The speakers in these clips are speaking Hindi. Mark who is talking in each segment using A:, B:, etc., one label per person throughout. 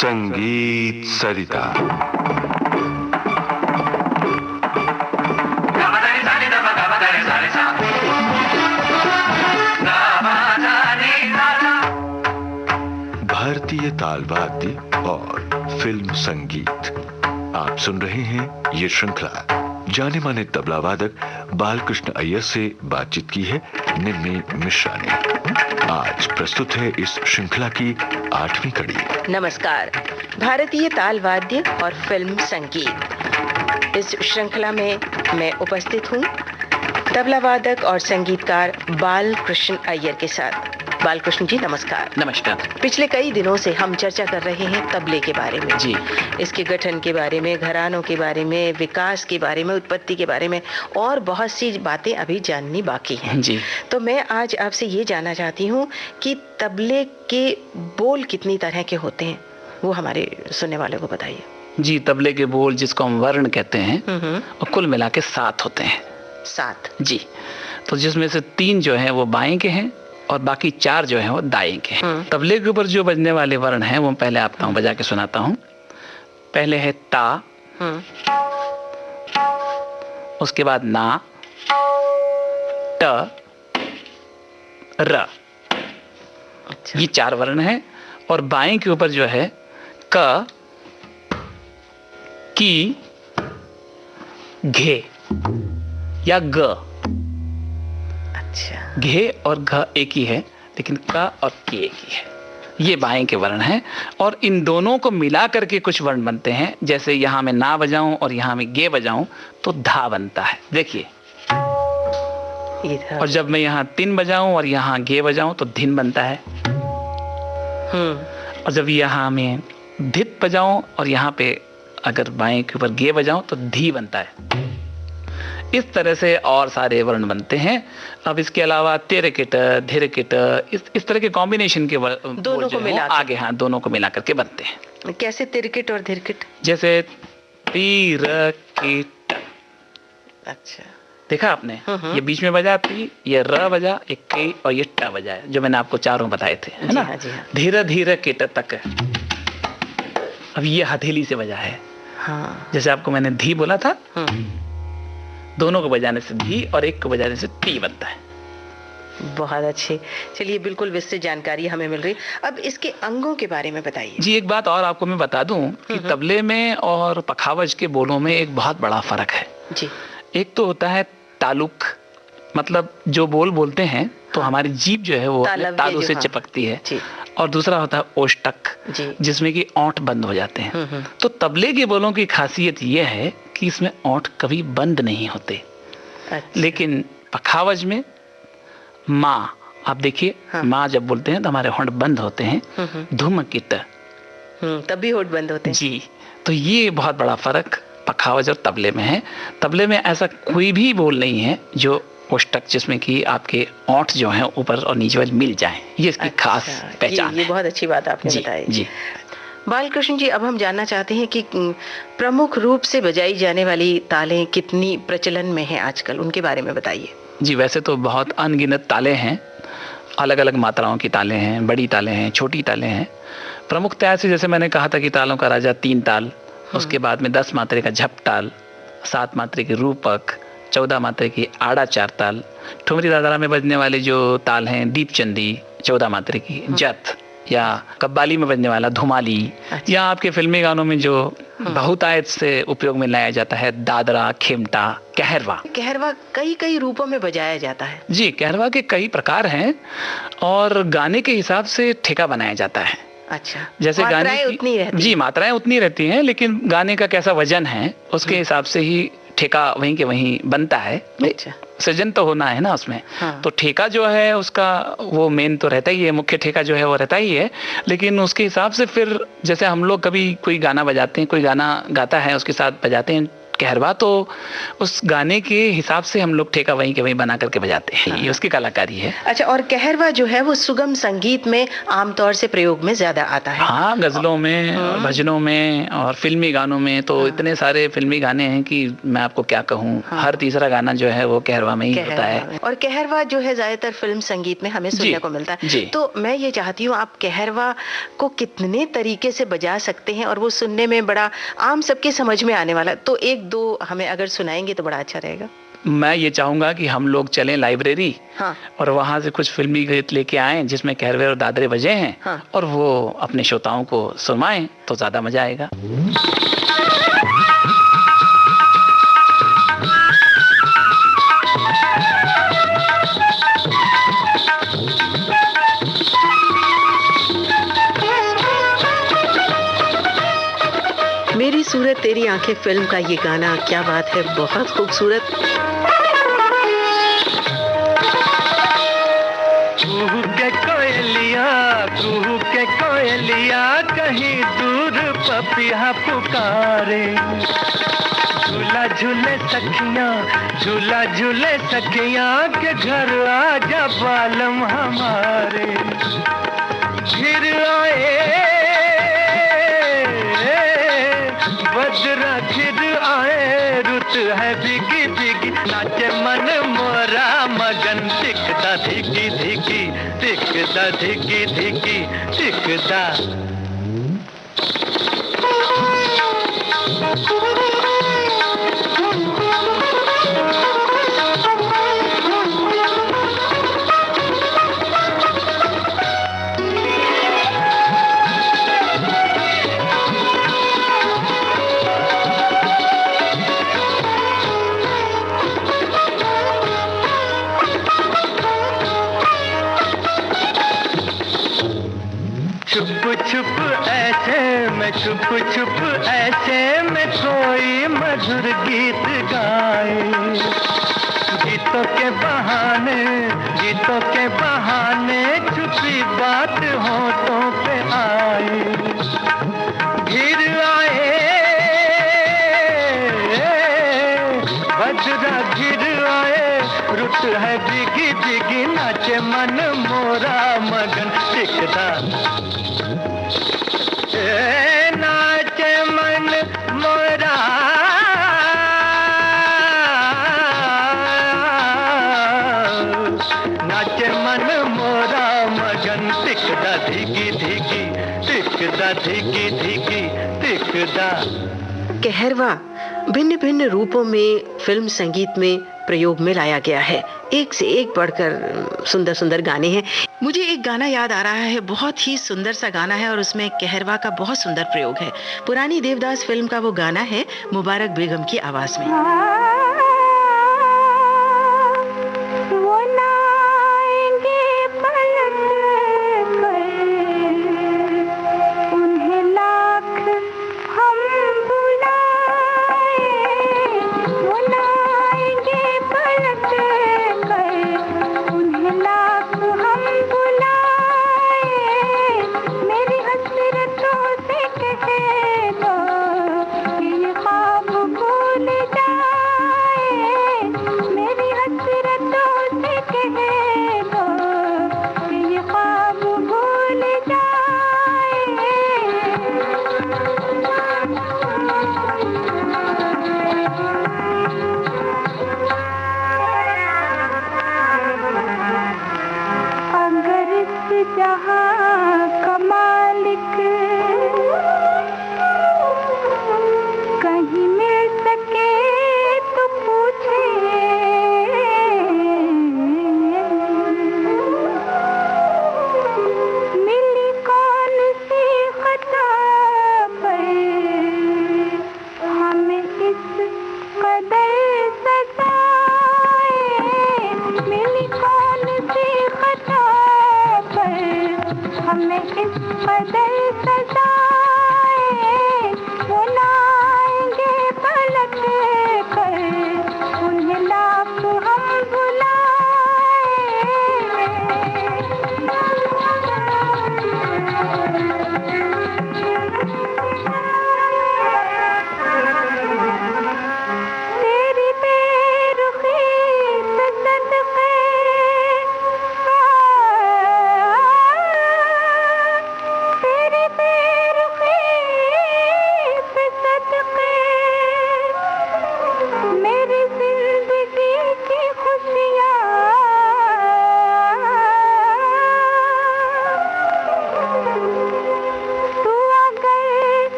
A: संगीत सरिता। भारतीय ताल वाद्य और फिल्म संगीत। आप सुन रहे हैं ये श्रृंखला। जाने माने तबला वादक बालकृष्ण अय्यर से बातचीत की है निम्मी मिश्रा ने। आज प्रस्तुत है इस श्रृंखला की 8वीं कड़ी।
B: नमस्कार। भारतीय ताल वाद्य और फिल्म संगीत, इस श्रृंखला में मैं उपस्थित हूँ तबला वादक और संगीतकार बालकृष्ण अय्यर के साथ। बालकृष्ण जी नमस्कार।
C: नमस्कार।
B: पिछले कई दिनों से हम चर्चा कर रहे हैं तबले के बारे में
C: जी,
B: इसके गठन के बारे में, घरानों के बारे में, विकास के बारे में, उत्पत्ति के बारे में और बहुत सी बातें अभी जाननी बाकी हैं
C: जी।
B: तो मैं आज आपसे ये जानना चाहती हूँ कि तबले के बोल कितनी तरह के होते हैं, वो हमारे सुनने वालों को बताइए।
C: जी, तबले के बोल जिसको हम वर्ण कहते हैं और कुल मिला के 7 होते हैं।
B: 7?
C: जी। तो जिसमें से 3 जो हैं वो बाएं के हैं और बाकी 4 जो हैं वो दाएं के हैं। तबले के ऊपर जो बजने वाले वर्ण हैं वो पहले आपको बजा के सुनाता हूँ। पहले है ता, उसके बाद ना, ट, र।
B: अच्छा।
C: ये 4 वर्ण हैं। और बाएं के ऊपर जो है क, की, घे या ग।
B: अच्छा।
C: घे और घ एक ही है, लेकिन क और के एक ही है। ये बाएं के वर्ण हैं और इन दोनों को मिला करके कुछ वर्ण बनते हैं। जैसे यहां मैं ना बजाऊं और यहां मैं गे बजाऊं तो धा बनता है, देखिए। और जब मैं यहां तिन बजाऊं और यहां गे बजाऊं तो धिन बनता है। और जब यहां मैं धित बजाऊं और यहां पे अगर बाएं के ऊपर गे बजाऊं तो धी बनता है। इस तरह से और सारे वर्ण बनते हैं। अब इसके अलावा तिरकिट, धिरकिट, इस तरह के कॉम्बिनेशन के
B: दोनों को मिला
C: आगे दोनों को मिला करके बनते हैं।
B: कैसे तिरकिट और धिरकिट?
C: जैसे तिरकिट।
B: अच्छा,
C: देखा आपने? ये बीच में बजा ती, ये र बजा, एक के और ये ट बजा है, जो मैंने आपको चारों बताए थे, है ना?
B: जी हाँ।
C: धीरे धीरे किट तक। अब ये हथेली से बजा है।
B: हाँ।
C: जैसे आपको मैंने धी बोला था, दोनों को बजाने से धी और एक को बजाने से ती बनता है।
B: बहुत अच्छे। चलिए, बिल्कुल विस्तृत जानकारी हमें मिल रही। अब इसके अंगों के बारे में बताइए।
C: जी, एक बात और आपको मैं बता दूं कि तबले में और पखावज के बोलों में एक बहुत बड़ा फर्क है।
B: जी। एक
C: तो होता है तालुक, मतलब जो बोल बोलते हैं तो हमारी जीभ जो है वो तालू से चिपकती है। और दूसरा होता है ओष्टक, जिसमें कि ओंठ बंद हो जाते हैं। तो तबले के बोलों की खासियत यह है कि इसमें ओंठ कभी बंद नहीं होते।
B: अच्छा।
C: लेकिन पखावज में माँ, आप देखिए, माँ जब बोलते हैं तो हमारे होंठ बंद होते हैं। धुमकित,
B: तब भी होंठ बंद होते हैं।
C: जी। तो ये बहुत बड़ा फर्क पखावज और तबले में है। तबले में ऐसा कोई भी बोल नहीं है जो ओष्टक, जिसमें कि आपके ओंठ जो हैं ऊपर और नीचे वाले मिल जाएं। ये इसकी खास पहचान है।
B: ये बहुत अच्छी बात आपने बताई।
C: जी।
B: बालकृष्ण जी, अब हम जानना चाहते हैं कि प्रमुख रूप से बजाई जाने वाली तालें कितनी प्रचलन में हैं आजकल, उनके बारे में बताइए।
C: जी, वैसे तो बहुत अनगिनत तालें हैं। अलग अलग मात्राओं की तालें हैं, बड़ी तालें हैं, छोटी तालें हैं। प्रमुखतया से जैसे मैंने कहा था कि तालों का राजा 3 ताल, उसके बाद में 10 मात्रे का झप ताल, 7 मात्रे की रूपक, 14 मात्रे की आड़ा 4 ताल। ठुमरी दादरा में बजने वाले जो ताल हैं, दीपचंदी 14 मात्रे की, जत, या कव्वाली में बजने वाला धुमाली, या आपके फिल्मी गानों में जो बहुतायत से उपयोग में लाया जाता है, दादरा, खेमटा, कहरवा।
B: कहरवा कई रूपों में बजाया जाता है।
C: जी, कहरवा के कई प्रकार हैं और गाने के हिसाब से ठेका बनाया जाता है।
B: अच्छा।
C: जैसे गाने
B: उतनी रहती?
C: जी, मात्राएं उतनी रहती हैं, लेकिन गाने का कैसा वजन है उसके हिसाब से ही ठेका वहीं के वहीं बनता है।
B: अच्छा।
C: सृजन तो होना है ना उसमें। तो ठेका जो है उसका वो मेन तो रहता ही है, मुख्य ठेका जो है वो रहता ही है। लेकिन उसके हिसाब से फिर जैसे हम लोग कभी कोई गाना बजाते हैं, कोई गाना गाता है, उसके साथ बजाते हैं कहरवा तो उस गाने के हिसाब से हम लोग ठेका वहीं के वहीं बना करके बजाते हैं। ये उसकी कलाकारी है।
B: अच्छा, और कहरवा जो है वो सुगम संगीत में आमतौर से प्रयोग में ज्यादा आता है।
C: हाँ, गजलों में और भजनों में और फिल्मी गानों में तो इतने सारे फिल्मी गाने हैं कि मैं आपको क्या कहूँ। हर तीसरा गाना जो है वो कहरवा में ही होता है।
B: और कहरवा जो है ज्यादातर फिल्म संगीत में हमें सुनने को मिलता है। तो मैं ये चाहती हूँ, आप कहरवा को कितने तरीके से बजा सकते हैं और वो सुनने में बड़ा आम सबके समझ में आने वाला, तो एक दो हमें अगर सुनाएंगे तो बड़ा अच्छा रहेगा।
C: मैं ये चाहूंगा कि हम लोग चलें लाइब्रेरी, और वहां से कुछ फिल्मी गीत लेके आएं जिसमें कहरवे और दादरे बजे हैं, और वो अपने श्रोताओं को सुनाएं तो ज्यादा मजा आएगा।
B: मेरी सूरत तेरी आंखें फिल्म का ये गाना, क्या बात है, बहुत खूबसूरत।
D: कुहू के कोयलिया कहीं दूर पपिया पुकारे, झूला झूले सखियां के घर आजा बालम हमारे। घिर आए रुत है भीगी भीगी, नाचे मन मोरा मगन, टिकदा धिकी धिकी टिकदा धिकी धिकी टिकदा। छुप ऐसे में कोई मधुर गीत गाए, गीतों के बहाने छुपी बात होठों पे आए। घिर आए बजरा घिर आए, रुत है बिगी बिगी, नाचे मन मोरा मगन, टिकदा नाचे मन मोरा मगन, टिकदा धिकी धिकी टिकदा धिकी धिकी टिकदा।
B: कहरवा भिन्न भिन्न रूपों में फिल्म संगीत में प्रयोग में लाया गया है। एक से एक बढ़कर सुंदर सुंदर गाने हैं। मुझे एक गाना याद आ रहा है, बहुत ही सुंदर सा गाना है और उसमें कहरवा का बहुत सुंदर प्रयोग है। पुरानी देवदास फिल्म का वो गाना है, मुबारक बेगम की आवाज में।
E: से कहे दो कि ये ख्वाब भूल जा।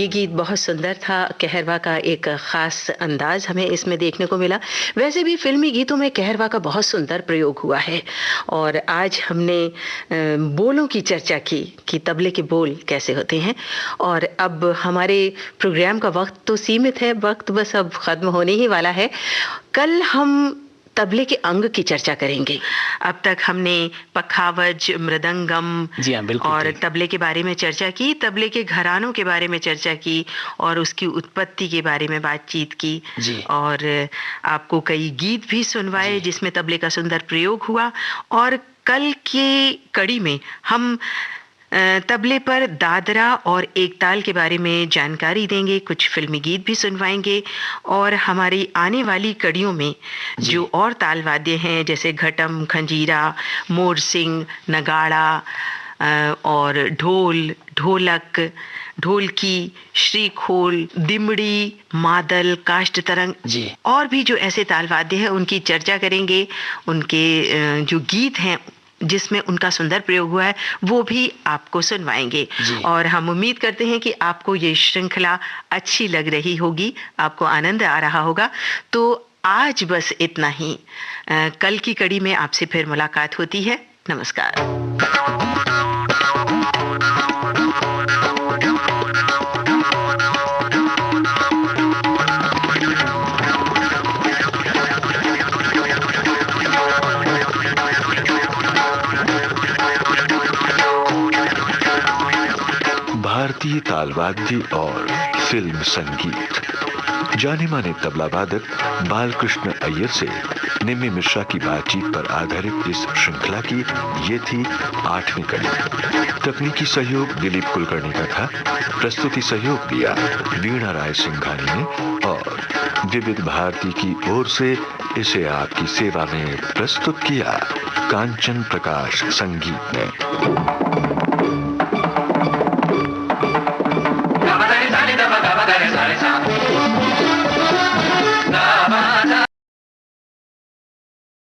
B: ये गीत बहुत सुंदर था। कहरवा का एक ख़ास अंदाज़ हमें इसमें देखने को मिला। वैसे भी फ़िल्मी गीतों में कहरवा का बहुत सुंदर प्रयोग हुआ है। और आज हमने बोलों की चर्चा की कि तबले के बोल कैसे होते हैं। और अब हमारे प्रोग्राम का वक्त तो सीमित है, वक्त बस अब ख़त्म होने ही वाला है। कल हम तबले के अंग की चर्चा करेंगे। अब तक हमने पखावज, मृदंगम
C: जी हाँ, बिल्कुल
B: और तबले के बारे में चर्चा की, तबले के घरानों के बारे में चर्चा की और उसकी उत्पत्ति के बारे में बातचीत की
C: जी।
B: और आपको कई गीत भी सुनवाए जिसमें तबले का सुंदर प्रयोग हुआ। और कल की कड़ी में हम तबले पर दादरा और एकताल के बारे में जानकारी देंगे, कुछ फिल्मी गीत भी सुनवाएंगे और हमारी आने वाली कड़ियों में जो और ताल वाद्य हैं जैसे घटम, खंजीरा, मोरसिंग, नगाड़ा और ढोल, ढोलक, ढोलकी, श्रीखोल, दिमड़ी, मादल, काष्ठ तरंग और भी जो ऐसे ताल वाद्य हैं उनकी चर्चा करेंगे। उनके जो गीत हैं जिसमें उनका सुंदर प्रयोग हुआ है वो भी आपको सुनवाएंगे। और हम उम्मीद करते हैं कि आपको ये श्रृंखला अच्छी लग रही होगी, आपको आनंद आ रहा होगा। तो आज बस इतना ही। कल की कड़ी में आपसे फिर मुलाकात होती है। नमस्कार।
A: भारतीय तालवाद्य और फिल्म संगीत। जाने माने तबला वादक बालकृष्ण अय्यर से निम्मी मिश्रा की बातचीत पर आधारित इस श्रृंखला की ये थी 8वीं कड़ी। तकनीकी सहयोग दिलीप कुलकर्णी का था। प्रस्तुति सहयोग दिया वीणा राय सिंघानी ने और विविध भारती की ओर से इसे आपकी सेवा में प्रस्तुत किया कांचन प्रकाश संगीत ने।